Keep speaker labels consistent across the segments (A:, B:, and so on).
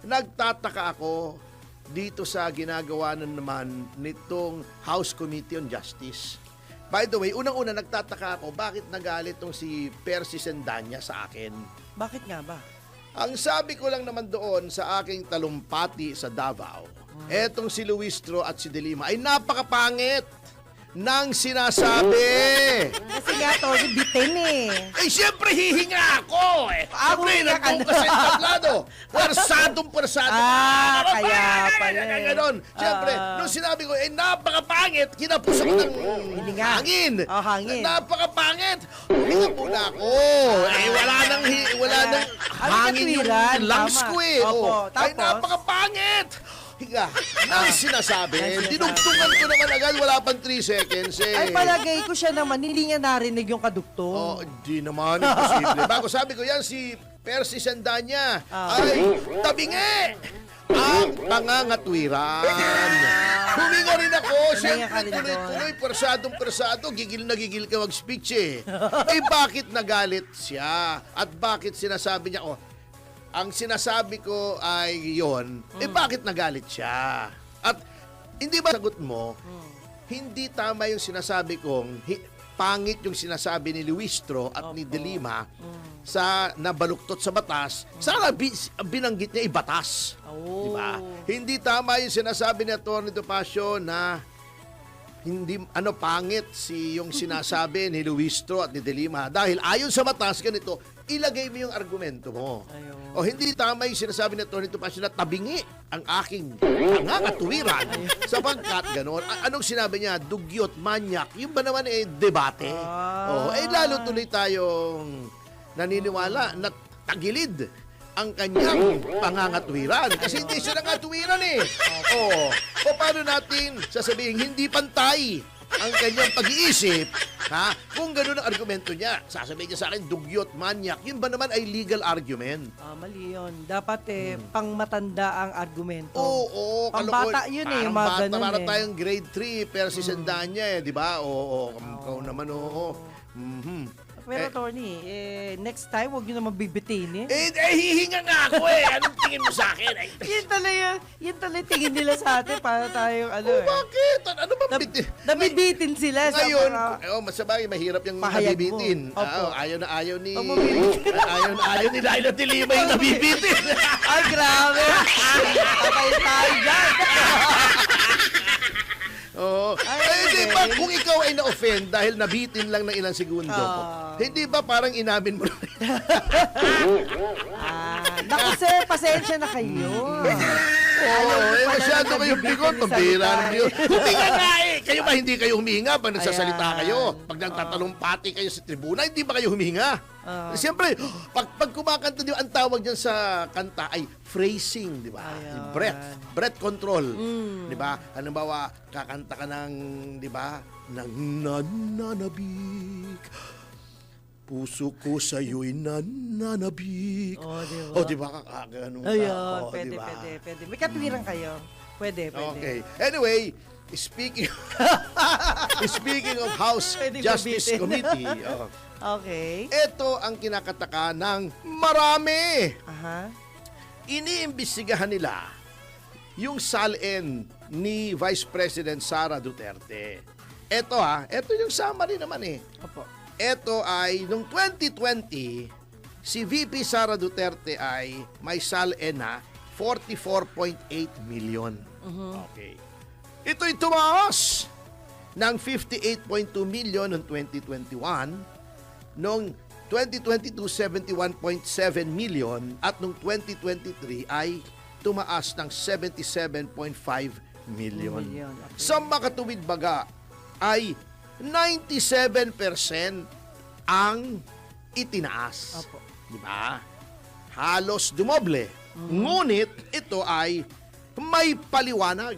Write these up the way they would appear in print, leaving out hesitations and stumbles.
A: nagtataka ako dito sa ginagawa na naman nitong House Committee on Justice. By the way, unang-una nagtataka ako bakit nagalit tong si Percy Sendanya sa akin.
B: Bakit nga ba?
A: Ang sabi ko lang naman doon sa aking talumpati sa Davao, etong si Luistro at si De Lima ay napakapangit ng sinasabi.
B: Kasi nga, Tony, bitin eh.
A: Eh, siyempre, hihinga ako eh.
B: Ako,
A: Siyempre,
B: hihinga ka
A: nandun kasi tablado. Pwersado.
B: Kaya pala.
A: Ganon. Siyempre, nung sinabi ko, napakapangit, kinapos ako ng
B: Hininga.
A: hangin.
B: Oh, hangin.
A: Napakapangit. Hinga muna ako. Wala nang hangin yung
B: katwiran?
A: lungs
B: Tama.
A: ko eh.
B: Opo,
A: Ay,
B: tapos?
A: napakapangit. Higa. Nang sinasabi, dinugtungan ko naman agad, wala pang 3 seconds eh.
B: Ay, palagay ko siya naman, hindi niya narinig yung kadugtong.
A: Oh, di naman, imposible. Bago sabi ko yan, si Percy Sendanya ay tabingi ang pangangatwiran. Huminga rin ako. Siyempre, tuloy-tuloy, persadong-persado, gigil na gigil ka mag-speech eh. Eh, bakit nagalit siya? At bakit sinasabi niya, ang sinasabi ko ay yon, bakit nagalit siya? At hindi ba sagot mo, hindi tama yung sinasabi kong, pangit yung sinasabi ni Luistro at ni De Lima sa nabaluktot sa batas, sana binanggit niya ibatas.
B: Oh.
A: Diba? Hindi tama yung sinasabi ni Atty. Topacio na hindi pangit yung sinasabi ni Luistro at ni De Lima dahil ayon sa batas ganito, ilagay mo yung argumento mo.
B: Ayun.
A: O hindi tama yung sinasabi ni Atty. Topacio na tabingi ang aking pangangatuwiran sapagkat gano'n. Anong sinabi niya? Dugyot, manyak. Yung ba naman debate? Lalo tuloy tayong naniniwala na tagilid ang kanyang pangangatwiran. Kasi hindi siya nangatwiran eh. O paano natin sasabihin hindi pantay ang kanyang pag-iisip, ha? Kung gano'n ang argumento niya, sasabihin niya sa akin, dugyot, manyak. Yun ba naman ay legal argument?
B: Mali yun. Dapat pang matanda ang argumento.
A: Oo,
B: Pambata yun eh, yung mga ganun
A: para
B: eh.
A: tayong grade 3, Percy Sendanya eh, di ba? Ikaw naman,
B: Pero, Tony, next time, huwag nyo naman bibitin eh.
A: Hihinga nga ako eh. Anong tingin mo sa akin?
B: Yun talaga tingin nila sa atin para tayong
A: Bakit? Ano ba bitin?
B: Nabibitin sila
A: Ngayon,
B: sa mga...
A: masabay, mahirap yung
B: Pahayag
A: nabibitin.
B: mo. Opo.
A: Ayaw na ayaw ni...
B: Mabibitin.
A: ayaw ni Laila de Lima yung nabibitin.
B: Ay, grabe! Patay tayo dyan!
A: Hindi ba kung ikaw ay na-offend dahil nabitin lang ng ilang segundo, hindi ba parang inamin mo na?
B: Naku sir, pasensya na kayo.
A: Masyado kayong bigot. Pambira naman yun. Huminga nga eh. Kayo ba hindi kayo huminga pag nagsasalita kayo? Pag nagtatalumpati kayo sa tribuna, hindi ba kayo huminga? Siyempre, pag kumakanta, di ba, ang tawag dyan sa kanta ay phrasing, di ba? Breath control. Di ba? Halimbawa, kakanta ka ng, di ba, nananabik. Puso ko sa'yo'y nananabik. Di ba? Ganun ka.
B: Ayun, pwede. May katwiran kayo. Pwede.
A: Okay. Anyway, speaking of House Justice Committee,
B: Okay.
A: ito ang kinakataka ng marami. Iniimbestigahan nila yung salin ni Vice President Sara Duterte. Ito yung summary naman eh.
B: Opo.
A: Ito ay, noong 2020, si VP Sara Duterte ay may salin na 44.8 million. Okay. Ito'y tumaas ng 58.2 million noong 2021, noong 2022, 71.7 million, at noong 2023 ay tumaas ng 77.5 million.
B: Okay.
A: Sa makatuwid baga ay 97% ang itinaas.
B: Opo.
A: Di ba? Halos dumoble. Ngunit ito ay may paliwanag.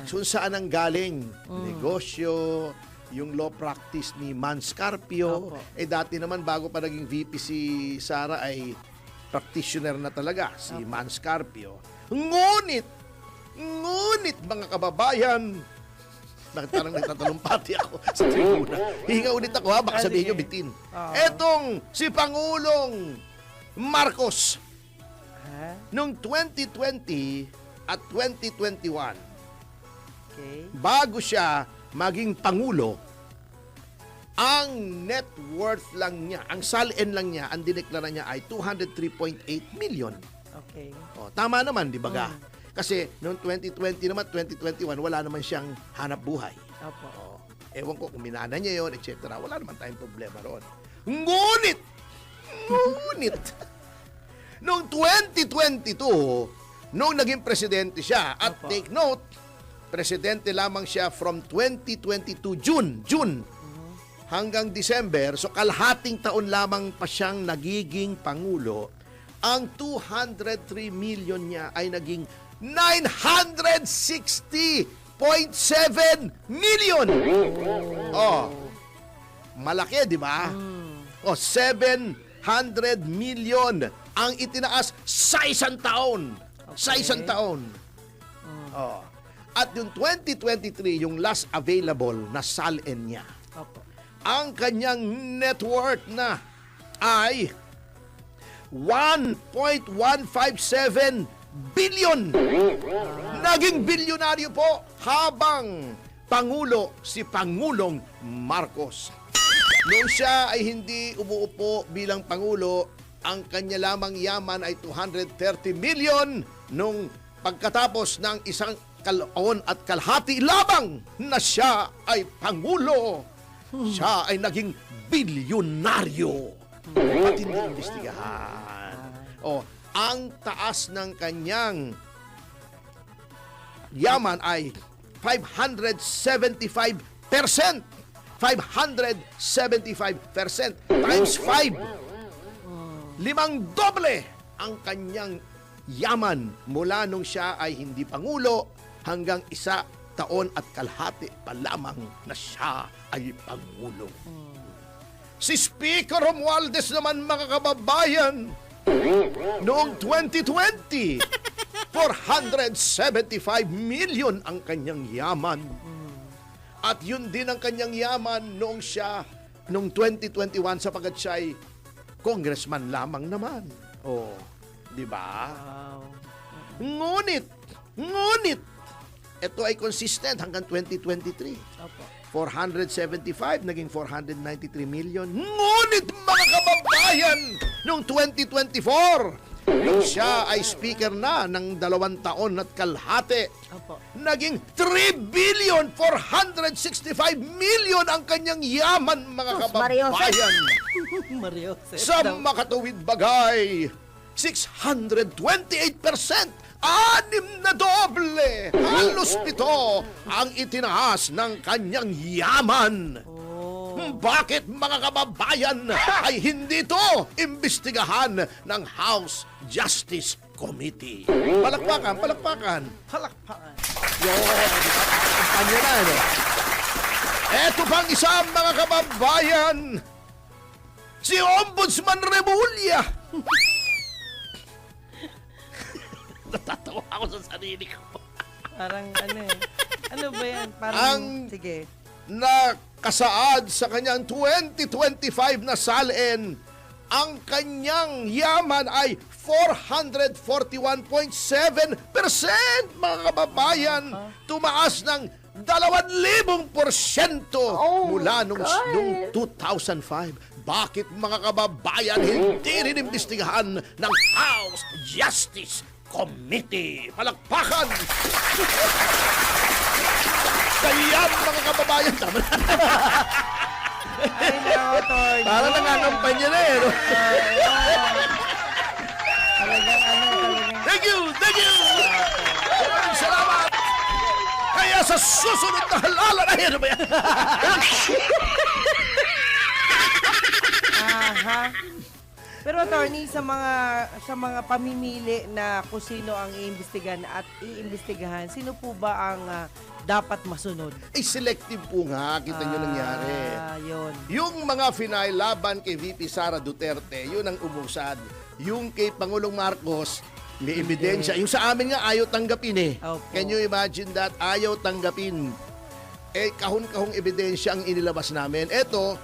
A: Kung saan ang galing negosyo, yung law practice ni Man Scarpio. Dati naman bago pa naging VP si Sara ay practitioner na talaga si Man Scarpio. Ngunit mga kababayan, bakit parang nagtatalumpati ako sa tribuna? Hihinga ulit ako baka sabihin nyo bitin. Etong si Pangulong Marcos Noong 2020 at 2021,
B: Okay.
A: bago siya maging Pangulo, ang net worth lang niya, ang salin lang niya, ang dineklara niya ay 203.8 million.
B: Okay.
A: O, tama naman, di ba ga? Kasi noong 2020 naman, 2021, wala naman siyang hanap buhay.
B: Opo.
A: O, ewan ko kung minana niya yon, etc. Wala naman tayong problema roon. Ngunit, noong 2022, noong naging presidente siya, at
B: Opo.
A: take note, presidente lamang siya from 2022 June hanggang December, so kalahating taon lamang pa siyang nagiging Pangulo, ang 203 million niya ay naging 960.7 million. Oh, malaki, di ba? O, 700 million ang itinaas sa isang taon. Sa
B: Okay.
A: isang taon. Oh. At yung 2023, yung last available na salin niya,
B: Opo.
A: ang kanyang net worth na ay 1.157 billion. Naging bilyonaryo po habang Pangulo si Pangulong Marcos. Noong siya ay hindi umuupo bilang Pangulo, ang kanya lamang yaman ay 230 million nung pagkatapos ng isang taon at kalahati lamang na siya ay Pangulo. Siya ay naging bilyonaryo. At hindi imbestigahan. O, ang taas ng kanyang yaman ay 575%. 575% times 5. 5 doble ang kanyang yaman mula nung siya ay hindi Pangulo hanggang 1 taon at kalahati pa lamang na siya ay Pangulo. Si Speaker Romualdez naman, mga kababayan, noong 2020, 475 million ang kanyang yaman. At yun din ang kanyang yaman noong 2021 sapagkat siya ay congressman lamang naman. Oh, di ba?
B: Wow.
A: Ngunit, ito ay consistent hanggang 2023.
B: Opo.
A: 475, naging 493 million. Ngunit, mga kababayan, noong 2024, nung siya ay speaker na ng 2 taon at kalahati,
B: Opo.
A: naging 3,465 million ang kanyang yaman, mga
C: Sus, Mario
A: kababayan.
B: Mario.
A: Sa makatuwid bagay, 628%, 6 na doble, halos 7 ang itinaas ng kanyang yaman.
B: Oh.
A: Bakit, mga kababayan, ay hindi ito imbestigahan ng House Justice Committee? Palakpakan, palakpakan.
B: Palakpakan.
A: Yun, kampanya na, ano? Eto pang isa, mga kababayan, si Ombudsman Remulla. Natatawa ako sa sarili ko.
B: Parang ano eh. Ano ba yan? Parang,
A: Ang-
B: sige.
A: Na kasaad sa kanyang 2025 na salin, ang kanyang yaman ay 441.7%, mga kababayan. Tumaas ng 2,000% mula nung 2005. Bakit, mga kababayan, hindi rin imbestigahan ng House Justice Committee? Palakpakan! Kaya, mga kababayan, tama na.
B: Ay, nako, Tony.
A: Para nangangampanya na eh. No?
B: Talagang talagang.
A: Thank you! Thank you! Maraming salamat! Kaya sa susunod na halalan, ay ano ba yan?
B: Aha. Pero attorney, sa mga pamimili na kung sino ang iimbestigahan at iimbestigahan, sino po ba ang dapat masunod?
A: Ay, selective po nga. Kita nyo nangyari.
B: Yun.
A: Yung mga final laban kay VP Sara Duterte, yun ang umusad. Yung kay Pangulong Marcos, may ebidensya. Yung sa amin nga, ayaw tanggapin eh.
B: Opo.
A: Can you imagine that? Ayaw tanggapin. Eh, kahon-kahong ebidensya ang inilabas namin. Eto,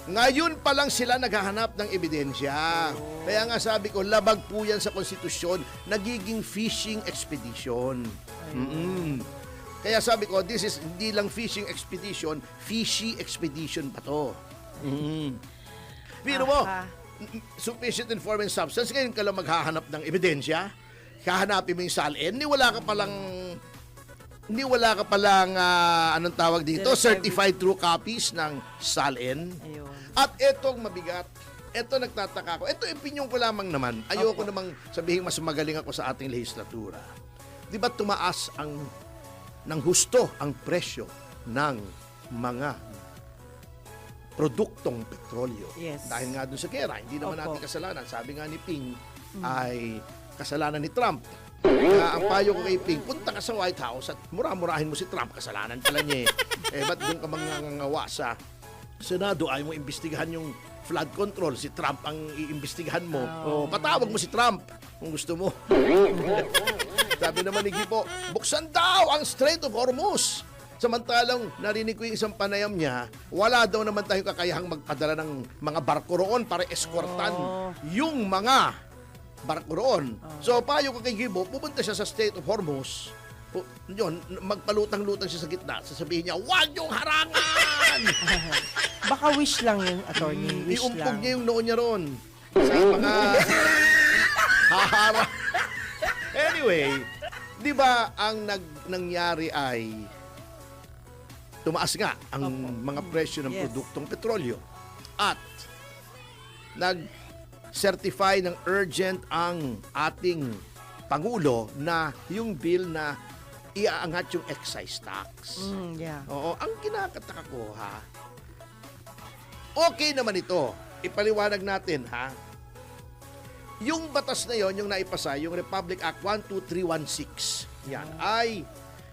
A: Ngayon pa lang sila naghahanap ng ebidensya. Kaya nga sabi ko, labag po yan sa konstitusyon, nagiging fishing expedition. Kaya sabi ko, this is hindi lang fishing expedition, fishy expedition pa to. Pero mo, sufficient informant substance, ngayon ka lang maghahanap ng ebidensya, hahanapin mo yung SALN, ni wala ka palang anong tawag dito, certified true copies ng SALN.
B: Ayun.
A: At etong mabigat, eto nagtataka ko. Ito opinion ko lamang naman. Ayoko namang sabihin mas magaling ako sa ating lehislatura. Di ba tumaas ng husto ang presyo ng mga produktong petrolyo?
B: Yes.
A: Dahil nga doon sa gera, hindi naman
B: Opo.
A: natin kasalanan. Sabi nga ni Ping, ay kasalanan ni Trump. Kaya ang payo ko kay Ping, punta ka sa White House at mura-murahin mo si Trump. Kasalanan pala niya eh. Ba't doon ka mangangawa sa Senado? Ayaw mo imbestigahan yung flood control. Si Trump ang iimbestigahan mo. Patawag mo si Trump kung gusto mo. Sabi naman ni Gipo, buksan daw ang Strait of Hormuz. Samantalang narinig ko yung isang panayam niya, wala daw naman tayong kakayahang magpadala ng mga barko roon para eskortan yung mga barko roon. So payo ko kay Gibo, pupunta siya sa Strait of Hormuz. Yun, magpalutang-lutang siya sa gitna. Sasabihin niya, huwag yung harangan!
B: Baka wish lang yun, attorney. Wish
A: Iumpog
B: lang.
A: niya yung noo niya ron sa mga hahara. Anyway, di ba ang nangyari ay tumaas nga ang mga presyo ng produktong petrolyo at nag-certify ng urgent ang ating Pangulo na yung bill na iaangat yung excise tax.
B: Yeah.
A: Oo, ang kinakataka ko ha, okay naman ito. Ipaliwanag natin ha. Yung batas na yon, yung naipasa, yung Republic Act 12316, yan, ay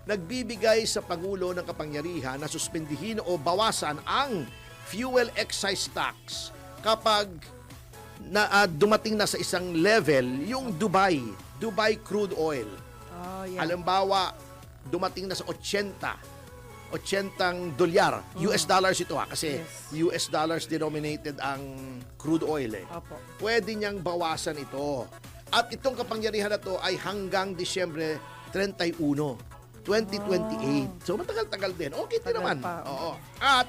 A: nagbibigay sa Pangulo ng kapangyarihan na suspendihin o bawasan ang fuel excise tax kapag dumating na sa isang level yung Dubai crude oil.
B: Yeah.
A: Halimbawa, dumating na sa 80 dolyar. US dollars ito kasi US dollars denominated ang crude oil eh.
B: Opo.
A: Pwede niyang bawasan ito. At itong kapangyarihan na to ay hanggang Disyembre 31, 2028. So matagal-tagal din. Okay din
B: Tagal
A: naman.
B: pa.
A: Oo. At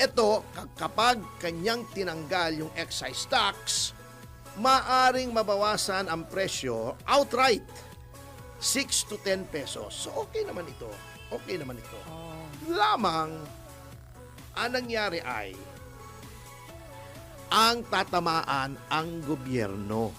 A: ito, kapag kanyang tinanggal yung excise tax, maaring mabawasan ang presyo outright 6 to 10 pesos. So okay naman ito. Okay naman ito. Lamang ang nangyari ay ang tatamaan ang gobyerno.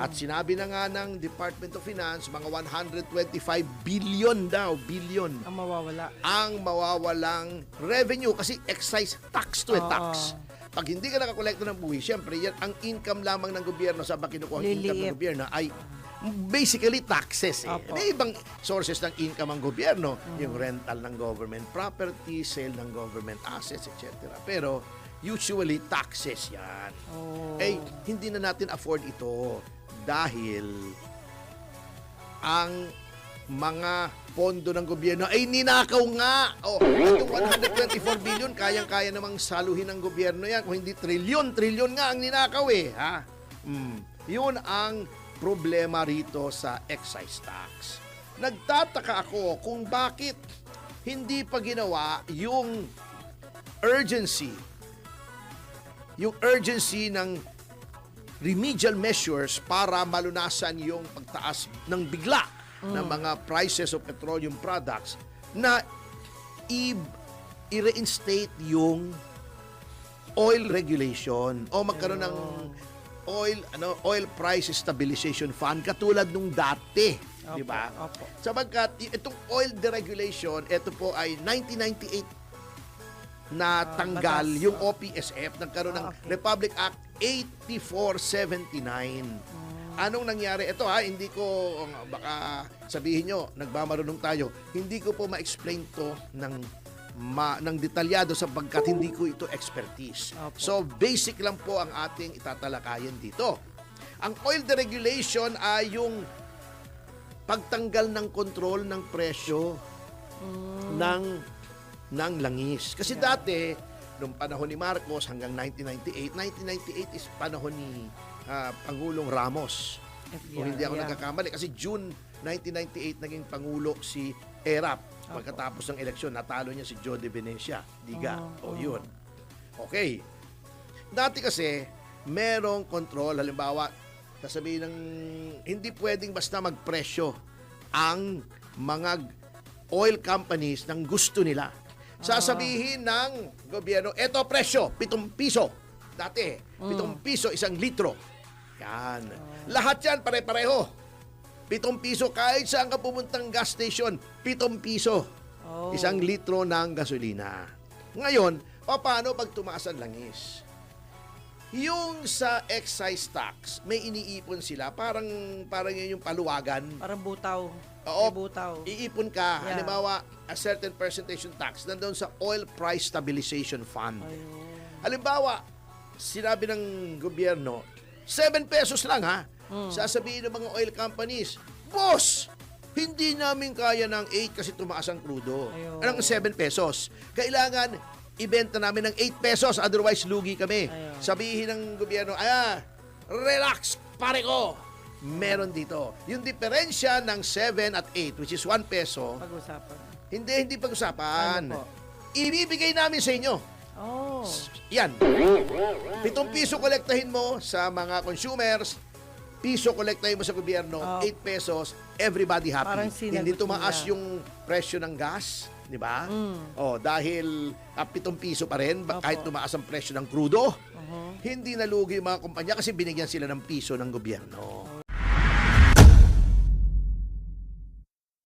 A: At sinabi na nga ng Department of Finance, mga 125 billion daw, billion
B: Ang mawawala.
A: ang mawawalang revenue kasi excise tax to tax. Pag hindi ka nakakolekta ng buwis, syempre, yan ang income lamang ng gobyerno sa kinukuha ang income ng gobyerno ay basically taxes. May ibang sources ng income ang gobyerno, yung rental ng government property, sale ng government assets, etc. Pero usually taxes yan. Eh, hindi na natin afford ito dahil ang mga pondo ng gobyerno ay ninakaw nga. Itong 124 billion, kayang-kaya namang saluhin ng gobyerno yan. Kung hindi trilyon nga ang ninakaw eh. Ha? Yun ang problema rito sa excise tax. Nagtataka ako kung bakit hindi pa ginawa yung urgency ng remedial measures para malunasan yung pagtaas ng bigla ng mga prices of petroleum products na i-reinstate yung oil regulation o magkaroon ng oil price stabilization fund katulad nung dati, di ba? Sapagkat itong oil deregulation, ito po ay 1998 na tanggal yung OPSF, nagkaroon ng Republic Act 8479. Anong nangyari? Ito hindi ko, baka sabihin nyo, nagmamarunong tayo, hindi ko po ma-explain to ng detalyado sapagkat hindi ko ito expertise. So, basic lang po ang ating itatalakayan dito. Ang oil deregulation ay yung pagtanggal ng kontrol ng presyo ng ng langis. Kasi dati, noong panahon ni Marcos hanggang 1998 is panahon ni Pangulong Ramos. Kung hindi ako nagkakamali. Kasi June 1998 naging Pangulo si Erap. Pagkatapos ng eleksyon, natalo niya si Joe de Venecia. Diga. Yun. Okay. Dati kasi, merong control. Halimbawa, sasabihin ng hindi pwedeng basta magpresyo ang mga oil companies ng gusto nila. Sasabihin ng gobyerno, eto presyo, 7 piso. Dati, 7 piso 1 litro. Yan. Lahat yan pare-pareho. 7 piso kahit saan ka pumuntang gas station, 7 piso. 1 litro ng gasolina. Ngayon, paano pag tumaas ang langis? Yung sa excise tax, may iniipon sila, parang yun yung paluwagan.
B: Parang butaw.
A: Oo,
B: May butaw.
A: iipon ka.
B: Yeah.
A: Halimbawa, a certain percentage yung tax nandun sa Oil Price Stabilization Fund. Halimbawa, sinabi ng gobyerno, 7 pesos lang ha. Sasabihin ng mga oil companies, boss, hindi namin kaya ng 8 kasi tumaas ang krudo. Anong 7 pesos? Kailangan ibenta namin ng 8 pesos, otherwise lugi kami. Sabihin ng gobyerno, relax, pare ko. Meron dito. Yung diferensya ng 7 at 8, which is 1 peso,
B: Pag-usapan.
A: hindi pag-usapan.
B: Ano po?
A: Ibibigay namin sa inyo. Yan. 7 piso kolektahin mo sa mga consumers, piso kolektahin mo sa gobyerno, 8 pesos, everybody happy.
B: Parang sinagot
A: Hindi tumaas
B: nila.
A: yung presyo ng gas, di ba? Dahil 7 piso pa rin, kahit tumaas ang presyo ng krudo, hindi nalugi yung mga kumpanya kasi binigyan sila ng piso ng gobyerno.